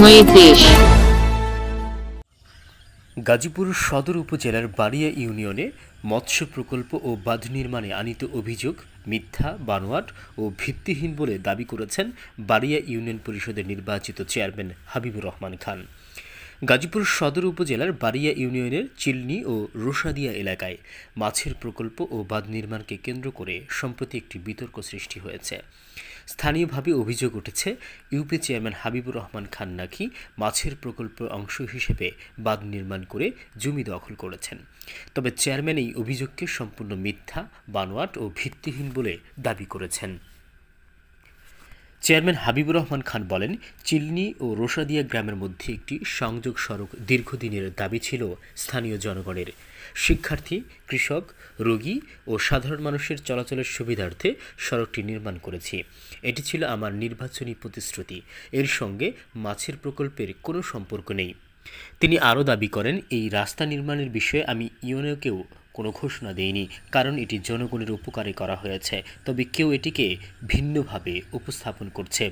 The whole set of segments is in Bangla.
সময়ে দেশ। গাজীপুর সদর উপজেলার বাড়িয়া ইউনিয়নে মৎস্য প্রকল্প ও বাঁধ নির্মাণে আনীত অভিযোগ মিথ্যা, বানোয়াট ও ভিত্তিহীন বলে দাবি করেছেন বাড়িয়া ইউনিয়ন পরিষদের নির্বাচিত চেয়ারম্যান হাবিবুর রহমান খান। গাজীপুর সদর উপজেলার বাড়িয়া ইউনিয়নের চিলনি ও রোসাদিয়া এলাকায় মাছের প্রকল্প ও বাঁধ নির্মাণকে কেন্দ্র করে সম্প্রতি একটি বিতর্ক সৃষ্টি হয়েছে। স্থানীয়ভাবে অভিযোগ উঠেছে, ইউপি চেয়ারম্যান হাবিবুর রহমান খান নাকি মাছের প্রকল্পের অংশ হিসেবে বাঁধ নির্মাণ করে জমি দখল করেছেন। তবে চেয়ারম্যান এই অভিযোগকে সম্পূর্ণ মিথ্যা, বানোয়াট ও ভিত্তিহীন বলে দাবি করেছেন। চেয়ারম্যান হাবিবুর রহমান খান বলেন, চিলনি ও রোসাদিয়া গ্রামের মধ্যে একটি সংযোগ সড়ক দীর্ঘদিনের দাবি ছিল স্থানীয় জনগণের। শিক্ষার্থী, কৃষক, রোগী ও সাধারণ মানুষের চলাচলের সুবিধার্থে সড়কটি নির্মাণ করেছি। এটি ছিল আমার নির্বাচনী প্রতিশ্রুতি। এর সঙ্গে মাছের প্রকল্পের কোনো সম্পর্ক নেই। তিনি আরও দাবি করেন, এই রাস্তা নির্মাণের বিষয়ে আমি ইউনিয়নকেও কোনো ঘোষণা দেইনি, কারণ এটি জনগণের উপকারে করা হয়েছে। তবে কেউ এটিকে ভিন্নভাবে উপস্থাপন করছে।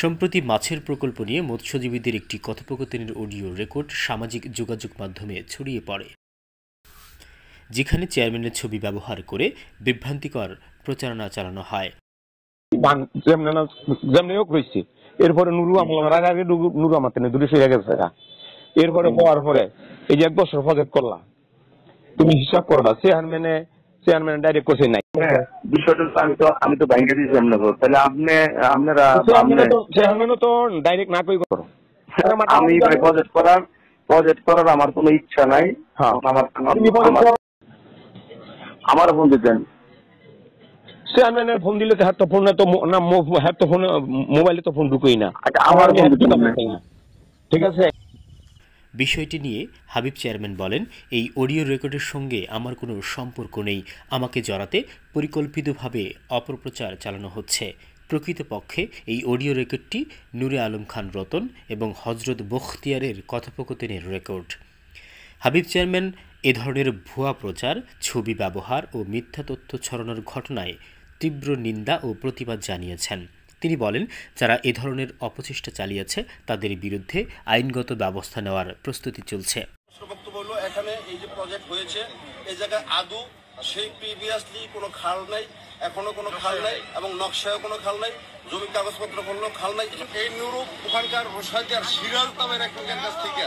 সম্প্রতি মাছের প্রকল্প নিয়ে মৎস্যজীবীদের একটি কথোপকথনের অডিও রেকর্ড সামাজিক যোগাযোগ মাধ্যমে ছড়িয়ে পড়ে, যেখানে চেয়ারম্যানের ছবি ব্যবহার করে বিভ্রান্তিকর প্রচারণা চালানো হয়। এরপরে নুরু আমার আগে নুরু আমার দূরে সরে গেছে। এরপরে হওয়ার পরে এই যে 1 বছর প্রজেক্ট করলাম, তুমি হিসাব করবা চেয়ারম্যান ডাইরেক্ট কোথায় নাই। বিষয়টা আমি তো ব্যাংকে দিয়েছিলাম না, তাহলে আপনারা চেয়ারম্যানও তো ডাইরেক্ট না কই করো। আমি প্রজেক্ট করার আমার কোনো ইচ্ছা নাই। আমার ফোন দিতেন, চেয়ারম্যানের ফোন দিলে তো হাত ফোন না, হাত ফোন মোবাইলে তো ফোন ঢুকোই না। আমার ঠিক আছে। বিষয়টি নিয়ে হাবিব চেয়ারম্যান বলেন, এই অডিও রেকর্ডের সঙ্গে আমার কোনো সম্পর্ক নেই। আমাকে জড়াতে পরিকল্পিতভাবে অপপ্রচার চালানো হচ্ছে। প্রকৃতপক্ষে এই অডিও রেকর্ডটি নূরে আলম খান রতন এবং হজরত বখতিয়ারের কথোপকথনের রেকর্ড। হাবিব চেয়ারম্যান এ ধরনের ভুয়া প্রচার, ছবি ব্যবহার ও মিথ্যা তথ্য ছড়ানোর ঘটনায় তীব্র নিন্দা ও প্রতিবাদ জানিয়েছেন। তিনি বলেন, যারা এ ধরনের অপচেষ্টা চালিয়েছে তাদের বিরুদ্ধে আইনগত ব্যবস্থা নেওয়ার প্রস্তুতি চলছে। বক্তব্য হলো, এখানে এই যে প্রজেক্ট হয়েছে এই জায়গায় আদৌ সেই প্রিভিয়াসলি কোনো খাল নাই, এখনো কোনো খাল নাই এবং নকশায় কোনো খাল নাই, জমির কাগজপত্র কোনো খাল নাই। এই নুরুপ ওখানকার রোসাদিয়ার সিরাজ নামের একজনের কাছ থেকে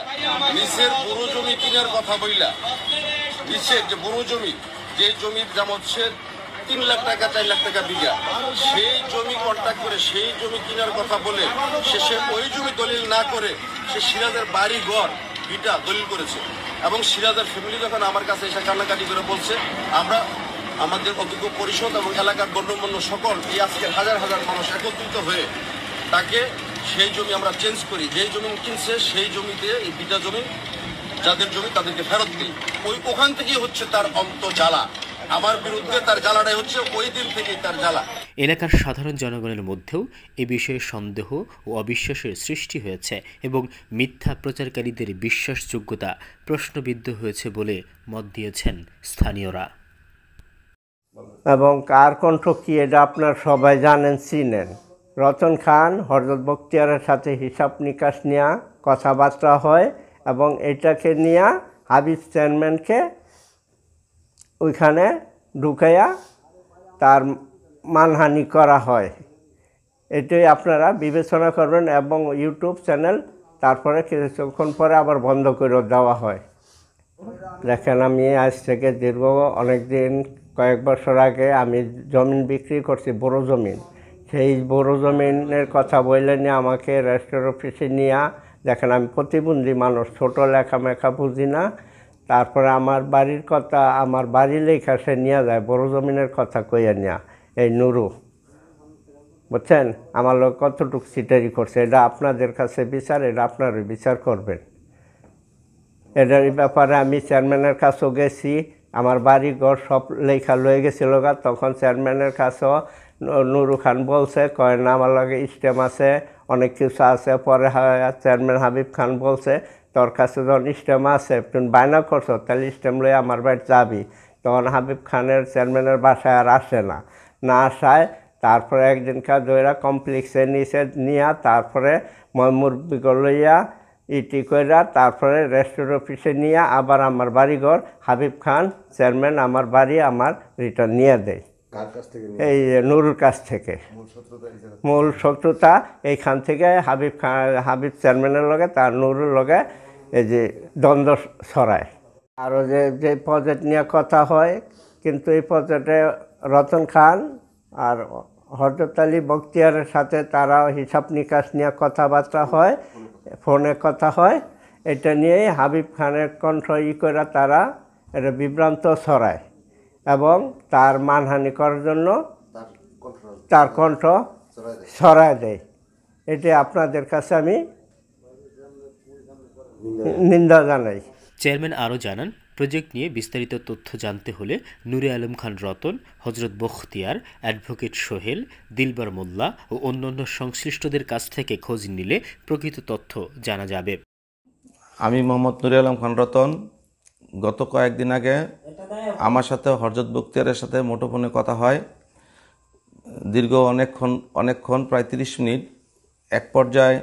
নিচের বড় জমি কেনার কথা বইলা, নিচের যে বড় জমি, যে জমির দাম হচ্ছে 3 লাখ টাকা 4 লাখ টাকা বিঘা, সেই জমি কন্ট্রাক্ট করে সেই জমি কেনার কথা বলে সে ওই জমি দলিল না করে সে সিরাজের বাড়ি ঘর ভিটা দলিল করেছে। এবং সিরাজের ফ্যামিলি যখন আমার কাছে এসে কান্নাকাটি করে বলছে, আমরা আমাদের অযোগ্য পরিষদ এবং এলাকার গণ্যমান্য সকল এই আজকের হাজার হাজার মানুষ একত্রিত হয়ে তাকে সেই জমি আমরা চেঞ্জ করি, যেই জমি কিনছে সেই জমিতে এই ভিটা জমি যাদের জমি তাদেরকে ফেরত দিই। ওখান থেকেই হচ্ছে তার জ্বালা। আমার বিরুদ্ধে তার জ্বালাটাই হচ্ছে ওই দিন থেকেই তার জ্বালা। এলাকার সাধারণ জনগণের মধ্যেও এ বিষয়ে সন্দেহ ও অবিশ্বাসের সৃষ্টি হয়েছে এবং মিথ্যা প্রচারকারীদের বিশ্বাসযোগ্যতা প্রশ্নবিদ্ধ হয়েছে বলে মত দিয়েছেন স্থানীয়রা। এবং কার কণ্ঠ কি এটা আপনার সবাই জানেন, চিনেন। রতন খান হযরত বখতিয়ারের সাথে হিসাব নিকাশ নিয়ে কথাবার্তা হয় এবং এটাকে নিয়ে হাবিব চেয়ারম্যানকে ওইখানে ঢুকাইয়া তার মানহানি করা হয়। এটাই আপনারা বিবেচনা করবেন এবং ইউটিউব চ্যানেল তারপরে কিছুক্ষণ পরে আবার বন্ধ করে দেওয়া হয়। দেখেন, আমি আজ থেকে দীর্ঘ অনেক দিন, কয়েক বছর আগে আমি জমিন বিক্রি করছি, বড় জমিন। সেই বড় জমিনের কথা বললে নিয়ে আমাকে রেজিস্ট্রার অফিসে নিয়ে, দেখেন আমি প্রতিবন্ধী মানুষ, ছোটো লেখামেখা বুঝি না, তারপরে আমার বাড়ির কথা, আমার বাড়ি লেখা সে নিয়ে যায়, বড় জমিনের কথা কইয়া নেয়া। এই নুরু, বুঝছেন, আমার লোক কতটুকু সিটারি করছে, এটা আপনাদের কাছে বিচার, এটা আপনারই বিচার করবেন। এটার ব্যাপারে আমি চেয়ারম্যানের কাছেও গেছি, আমার বাড়ি ঘর সব লেখা লয়ে গেছিল গা। তখন চেয়ারম্যানের কাছেও নুরু খান বলছে, কয় না আমার লগে স্টেম আছে, অনেক কিছু আছে। পরে চেয়ারম্যান হাবিব খান বলছে, তোর কাছে যখন স্টেম আছে, তুমি বায়না করছো, তাহলে স্টেম লয়ে আমার বাড়ি যাবি। তখন হাবিব খানের চেয়ারম্যানের বাসায় আর আসে না, না আসায় তারপরে একদিনকার দইরা কমপ্লেক্সে নিচে নিয়া তারপরে মুরব্বিগর লইয়া ইটি কইরা তারপরে রেস্টুরেন্ট অফিসে নিয়ে আবার আমার বাড়িঘর হাবিব খান চেয়ারম্যান আমার বাড়ি আমার রিটার্ন নিয়ে দেয়। এই নুরুর কাছ থেকে মূল শত্রুতা এইখান থেকে হাবিব চেয়ারম্যানের লগে তার নুরুর লগে এই যে দ্বন্দ্ব ছড়ায়। আরও যে প্রজেক্ট নিয়ে কথা হয়, কিন্তু এই প্রজেক্টে রতন খান আর হযরত আলী বখতিয়ারের সাথে তারা হিসাব নিকাশ নিয়ে কথাবার্তা হয়, ফোনে কথা হয়। এটা নিয়েই হাবিব খানের কণ্ঠ করে তারা এটা বিভ্রান্ত ছড়ায় এবং তার মানহানি করার জন্য তার কণ্ঠ ছড়ায় দেয়। এটি আপনাদের কাছে আমি নিন্দা জানাই। চেয়ারম্যান আরও জানান, প্রজেক্ট নিয়ে বিস্তারিত তথ্য জানতে হলে নূরে আলম খান রতন, হযরত বখতিয়ার, অ্যাডভোকেট সোহেল, দিলবার মোল্লা ও অন্যান্য সংশ্লিষ্টদের কাছ থেকে খোঁজ নিলে প্রকৃত তথ্য জানা যাবে। আমি মোহাম্মদ নূরে আলম খান রতন। গত কয়েকদিন আগে আমার সাথে হযরত বখতিয়ারের সাথে মুঠোফোনে কথা হয়। দীর্ঘ অনেকক্ষণ প্রায় 30 মিনিট। এক পর্যায়ে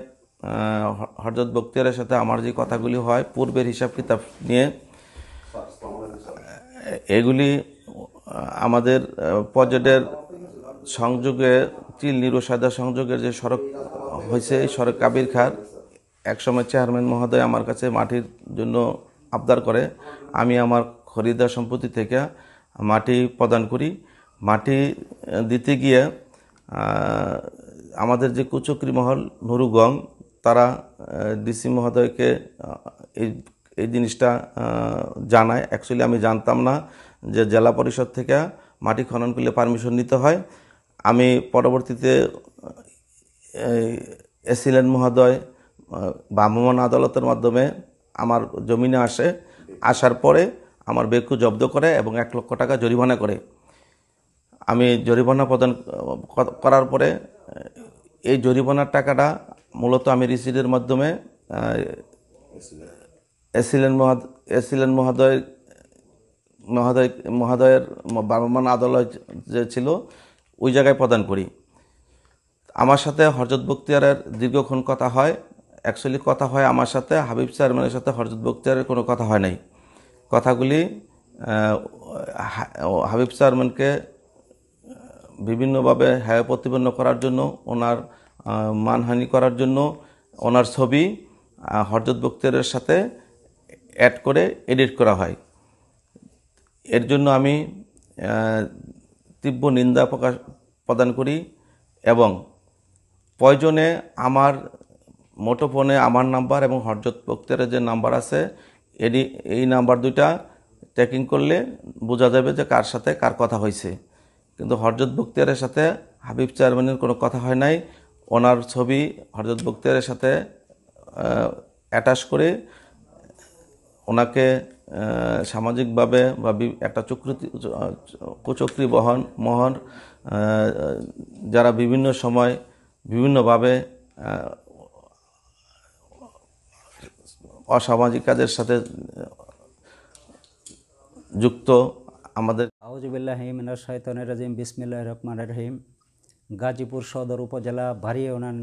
হযরত বখতিয়ারের সাথে আমার যে কথাগুলি হয় পূর্বের হিসাব কিতাব নিয়ে, এগুলি আমাদের প্রজেক্টের সংযোগে চিলনি রোসাদা সংযোগের যে সড়ক হয়েছে, এই সড়ক কাবির খার একসময় চেয়ারম্যান মহোদয় আমার কাছে মাটির জন্য আবদার করে। আমি আমার খরিদার সম্পত্তি থেকে মাটি প্রদান করি। মাটি দিতে গিয়ে আমাদের যে কুচক্রী মহল নুরুগং, তারা ডিসি মহোদয়কে এই জিনিসটা জানায়। অ্যাকচুয়ালি আমি জানতাম না যে জেলা পরিষদ থেকে মাটি খনন করলে পারমিশন নিতে হয়। আমি পরবর্তীতে এসিলেন মহোদয় ভ্রাম্যমাণ আদালতের মাধ্যমে আমার জমিনে আসে। আসার পরে আমার বেকু জব্দ করে এবং 1 লক্ষ টাকা জরিমানা করে। আমি জরিমানা প্রদান করার পরে এই জরিমানার টাকাটা মূলত আমি রিসিটের মাধ্যমে এসিলেন মহোদয়ের ভ্রাম্যমাণ আদালত যে ছিল ওই জায়গায় প্রদান করি। আমার সাথে হযরত বখতিয়ারের দীর্ঘক্ষণ কথা হয়। অ্যাকচুয়ালি কথা হয় আমার সাথে, হাবিব চেয়ারম্যানের সাথে হযরত বখতিয়ারের কোনো কথা হয় নাই। কথাগুলি হাবিব চেয়ারম্যানকে বিভিন্নভাবে হেয় প্রতিপন্ন করার জন্য, ওনার মানহানি করার জন্য ওনার ছবি হযরত বখতিয়ারের সাথে অ্যাড করে এডিট করা হয়। এর জন্য আমি তীব্র নিন্দা প্রদান করি এবং প্রয়োজনে আমার মুঠোফোনে আমার নাম্বার এবং হযরত বখতিয়ারের যে নাম্বার আছে এই নাম্বার দুইটা ট্র্যাকিং করলে বোঝা যাবে যে কার সাথে কার কথা হয়েছে। কিন্তু হযরত বখতিয়ারের সাথে হাবিব চেয়ারম্যানের কোনো কথা হয় নাই। ওনার ছবি হযরত বখতিয়ারের সাথে অ্যাটাচ করে ওনাকে সামাজিকভাবে বা একটা কুচক্রী মহল যারা বিভিন্ন সময় বিভিন্নভাবে অসামাজিক কাজের সাথে যুক্ত আমাদের। আউযুবিল্লাহি মিনাশ শাইতানির রাজিম, বিসমিল্লাহির রহমানির রহিম। গাজীপুর সদর উপজেলা ভারী ইউনিয়ন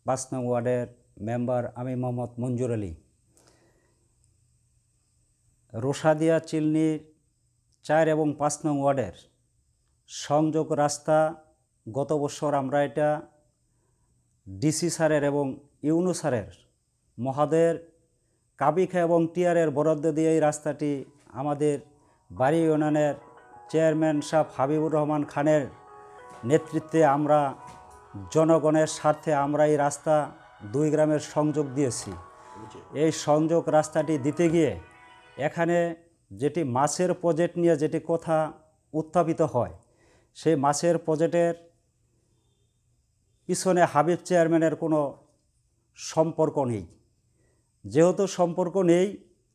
5 নং ওয়ার্ডের মেম্বার আমি মোহাম্মদ মঞ্জুর আলী। রোসাদিয়া চিলনির 4 এবং 5 নং ওয়ার্ডের সংযোগ রাস্তা গত বছর আমরা এটা ডিসি স্যারের এবং ইউনু স্যারের মহাদের কাবিখা এবং টিআরের বরাদ্দ দিয়ে এই রাস্তাটি আমাদের বাড়ি ইউনিয়নের চেয়ারম্যান সাহেব হাবিবুর রহমান খানের নেতৃত্বে আমরা জনগণের স্বার্থে আমরা এই রাস্তা 2 গ্রামের সংযোগ দিয়েছি। এই সংযোগ রাস্তাটি দিতে গিয়ে এখানে যেটি মাছের প্রজেক্ট নিয়ে যেটি কথা উত্থাপিত হয়, সেই মাছের প্রজেক্টের পিছনে হাবিব চেয়ারম্যানের কোনো সম্পর্ক নেই। যেহেতু সম্পর্ক নেই,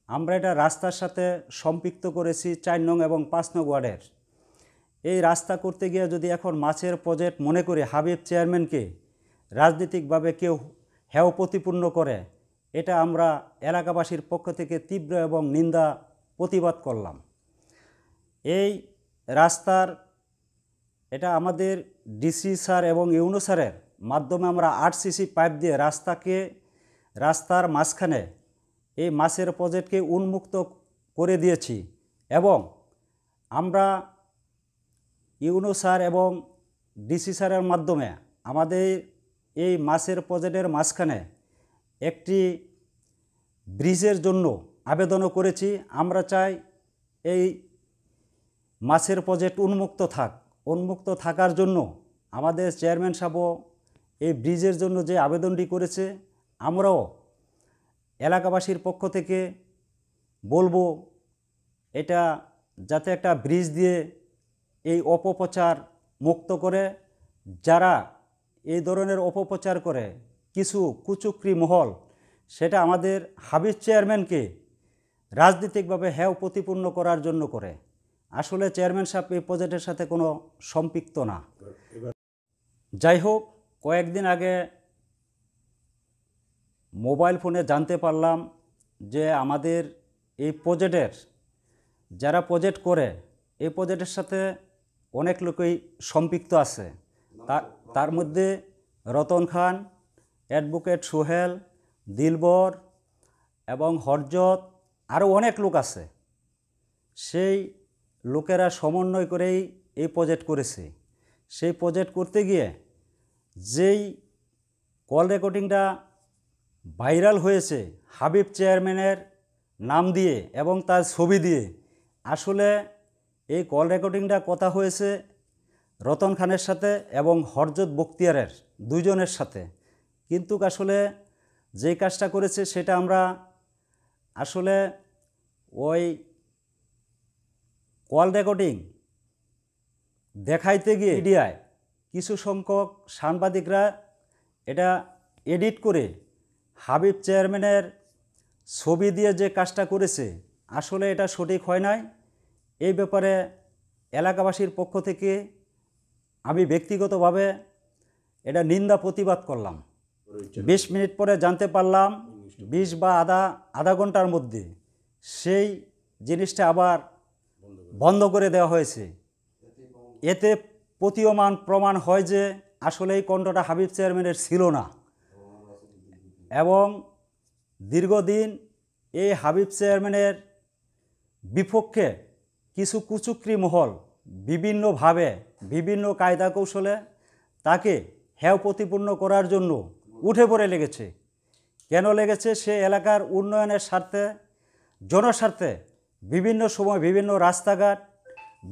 আমরা এটা রাস্তার সাথে সম্পৃক্ত করেছি 4 নং এবং 5 নং ওয়ার্ডের। এই রাস্তা করতে গিয়ে যদি এখন মাছের প্রজেক্ট মনে করে হাবিব চেয়ারম্যানকে রাজনৈতিকভাবে কেউ হেয় প্রতিপন্ন করে, এটা আমরা এলাকাবাসীর পক্ষ থেকে তীব্র এবং নিন্দা প্রতিবাদ করলাম। এই রাস্তার এটা আমাদের ডিসি স্যার এবং ইউনো স্যারের মাধ্যমে আমরা 8 সিসি পাইপ দিয়ে রাস্তার মাঝখানে এই মাছের প্রজেক্টকে উন্মুক্ত করে দিয়েছি এবং আমরা ইউনো স্যার এবং ডিসি স্যারের মাধ্যমে আমাদের এই মাছের প্রজেক্টের মাঝখানে একটি ব্রিজের জন্য আবেদনও করেছি। আমরা চাই এই মাছের প্রজেক্ট উন্মুক্ত থাকার জন্য আমাদের চেয়ারম্যান সাহেবও এই ব্রিজের জন্য যে আবেদনটি করেছে, আমরাও এলাকাবাসীর পক্ষ থেকে বলবো এটা যাতে একটা ব্রিজ দিয়ে এই অপপ্রচার মুক্ত করে, যারা এই ধরনের অপপ্রচার করে কিছু কুচক্রী মহল, সেটা আমাদের হাবিব চেয়ারম্যানকে রাজনৈতিকভাবে হেয় প্রতিপন্ন করার জন্য করে। আসলে চেয়ারম্যান সাহেব এই প্রজেক্টের সাথে কোনো সম্পৃক্ত না। যাই হোক, কয়েকদিন আগে মোবাইল ফোনে জানতে পারলাম যে আমাদের এই প্রজেক্টের যারা প্রজেক্ট করে এই প্রজেক্টের সাথে অনেক লোকই সম্পৃক্ত আছে। তার মধ্যে রতন খান, অ্যাডভোকেট সোহেল, দিলবর এবং হরজত, আরও অনেক লোক আছে। সেই লোকেরা সমন্বয় করেই এই প্রজেক্ট করেছে। সেই প্রজেক্ট করতে গিয়ে যেই কল রেকর্ডিংটা ভাইরাল হয়েছে হাবিব চেয়ারম্যানের নাম দিয়ে এবং তার ছবি দিয়ে, আসলে এই কল রেকর্ডিংটা কথা হয়েছে রতন খানের সাথে এবং হরজত বখতিয়ারের দুজনের সাথে। কিন্তু আসলে যে কাজটা করেছে সেটা আমরা আসলে ওই কল রেকর্ডিং দেখাইতে গিয়ে মিডিয়ায় কিছু সংখ্যক সাংবাদিকরা এটা এডিট করে হাবিব চেয়ারম্যানের ছবি দিয়ে যে কাজটা করেছে, আসলে এটা সঠিক হয় নাই। এই ব্যাপারে এলাকাবাসীর পক্ষ থেকে আমি ব্যক্তিগতভাবে এটা নিন্দা প্রতিবাদ করলাম। 20 মিনিট পরে জানতে পারলাম 20 বা আধা ঘন্টার মধ্যে সেই জিনিসটা আবার বন্ধ করে দেওয়া হয়েছে। এতে প্রতীয়মান প্রমাণ হয় যে আসলে এই কণ্ঠটা হাবিব চেয়ারম্যানের ছিল না এবং দীর্ঘদিন এই হাবিব চেয়ারম্যানের বিপক্ষে কিছু কুচক্রী মহল বিভিন্নভাবে বিভিন্ন কায়দা কৌশলে তাকে হেয় প্রতিপন্ন করার জন্য উঠে পড়ে লেগেছে। কেন লেগেছে? সে এলাকার উন্নয়নের স্বার্থে, জনস্বার্থে বিভিন্ন সময় বিভিন্ন রাস্তাঘাট,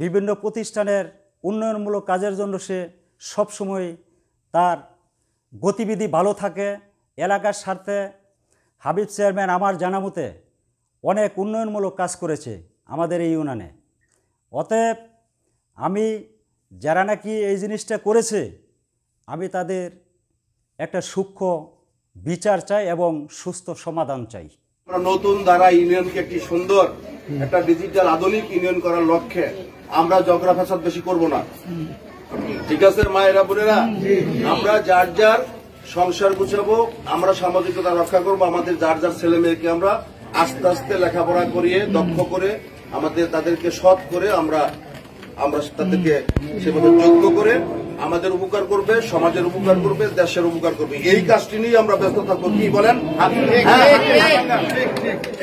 বিভিন্ন প্রতিষ্ঠানের উন্নয়নমূলক কাজের জন্য সে সবসময় তার গতিবিধি ভালো থাকে। এলাকার স্বার্থে হাবিব চেয়ারম্যান আমার জানা মতে অনেক উন্নয়নমূলক কাজ করেছে আমাদের এই ইউনিয়নে। অতএব আমি যারা নাকি এই জিনিসটা করেছে, আমি তাদের একটা সূক্ষ্ম বিচার চাই এবং সুস্থ সমাধান চাই। আমরা নতুন দ্বারা ইউনিয়নকে একটি সুন্দর একটা ডিজিটাল আধুনিক ইউনিয়ন করার লক্ষ্যে আমরা ঝগড়া ফ্যাসাদ বেশি করব না। ঠিক আছে মায়েরা বোনেরা, আমরা যার যার সংসার গুছাবো, আমরা সামাজিকতা রক্ষা করব। আমাদের যার যার ছেলে মেয়েকে আমরা আস্তে আস্তে লেখাপড়া করিয়ে দক্ষ করে তাদেরকে সৎ করে আমরা তাদেরকে সেভাবে যোগ্য করে আমাদের উপকার করবে, সমাজের উপকার করবে, দেশের উপকার করবে। এই কাজটি নিয়ে আমরা ব্যস্ত থাকবো। কি বলেন?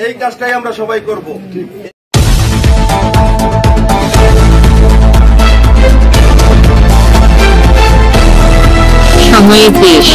এই কাজটাই আমরা সবাই করব। সময় দেশ।